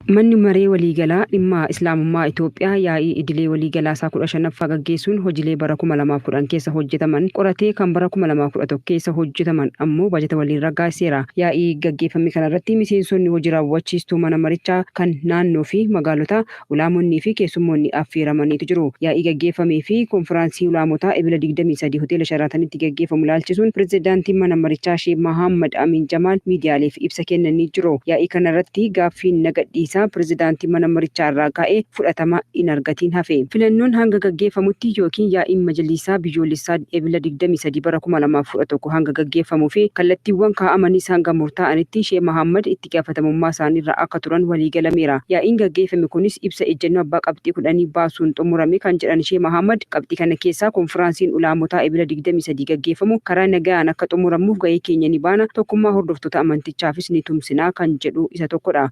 Manni Maree Waliigala Dhimma Islaamummaa Itiyoophiyaa yaa'ii idilee waliigalaa isaa 15ffaa gaggeessuun hojiilee bara 2010 keessa hojjetaman qoratee kan bara 2011 keessa hojjetaman ammoo bajeta waliin raggaasiseera. Yaa'ii gaggeeffame kanarratti miseensonni hojii raawwachiistuu mana marichaa kan naannoo fi magaalota ulaamonni fi keessummoonni affeeramaniitu jiru. Yaa'ii gaggeeffamee fi konferaansii Ulamaa'oota Ebla 23 hoteela Sharaatanitti gaggeeffamu ilaalchisuun pirezidaantiin mana marichaa Sheekh Muhammad Amin Jamaal miidiyaaleef ibsa kennanii jiru. Yaa'ii kanarratti gaaffiin nagadhiisa pirezidaantii mana marichaa irraa ka'ee fudhatama hin argatiin hafe. Filannoon hanga gaggeeffamutti yookiin yaa'iin majlisaa biyyoolessaa Ebla 23 bara 2011 hanga gaggeeffamuu fi kallattiiwwan kaa'amanis hanga murtaa'anitti Sheekh Muhammad itti gaafatamummaa isaaniirra akka turan waliigalameera. Yaa'iin gaggeeffame kunis ibsa ejjennoo abbaa qabxii 10 baasuun xumurame kan jedhan Sheekh Muhammad qabxii kana keessaa konferaansiin Ulamaa'oota Ebla 23 gaggeeffamu karaa nagaan akka xumuramuuf gahee keenya ni baana, tokkummaa hordoftoota amantichaafis ni tumsinaa kan jedhu isa tokkodha.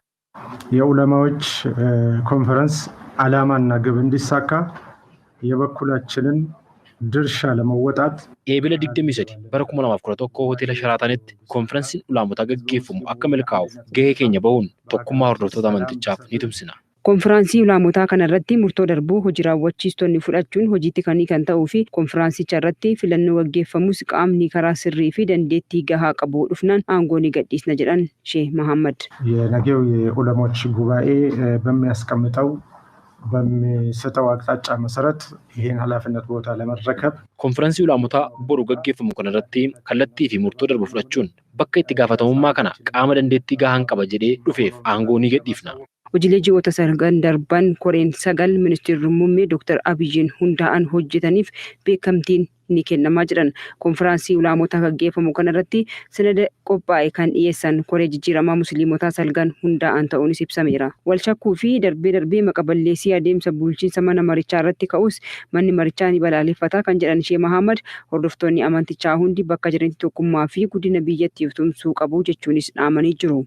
የዑለማዎች ኮንፈረንስ ዓላማና ግብ እንዲሳካ የበኩላችንን ድርሻ ለመወጣት Ebla 23 bara 2011 hoteela Sharaatanitti konferansiin Ulamaa'otaa gaggeeffamu akka milkaa'uuf gahee keenya bahuun tokkummaa hordoftoota amantichaaf ni tumsina. Konferaansii Ulamaa'otaa kanarratti murtoo darbuu hojii raawwachiistonni fudhachuun hojiitti kan ta'uu fi konferaansicha irratti filannoo gaggeeffamus qaamni karaa sirrii fi dandeettii gahaa qabu dhufnaan aangoo ni gadhiisna jedhan Sheekh Muhammad. የነገው የዑለሞች ጉባኤ በሚያስቀምጠው በሚሰጠው አቅጣጫ መሰረት ይሄን ኃላፊነት ቦታ ለመረከብ konferaansii Ulamaa'otaa boru gaggeeffamu kanarratti kallattii fi murtoo darbu fudhachuun bakka itti gaafatamummaa kana qaama dandeettii gahaan qaba jedhee dhufeef aangoo ni gadhiifna. Hojiilee ji'oota sagan darban koreen 9 ministeerri muummee Dr. Abiyyiin hundaa'an hojjetaniif beekamtiin ni kennamaa jiran. Konferaansii Ulamaa'otaa gaggeeffamu kanarratti sanada qophaa'e kan dhiyeessan koree jijjiiramaa musliimotaa 9 hundaa'an ta'uunis ibsameera. Walchakkuu fi darbee maqaballeessii adeemsa bulchiinsa mana marichaa irratti ka'us manni marichaa ni balaaleffata kan jedhan Sheekh Muhammad hordoftoonni amantichaa hundi bakka jiranitti tokkummaa fi guddina biyyattiif tumsuu qabu jechuunis dhaamanii jiru.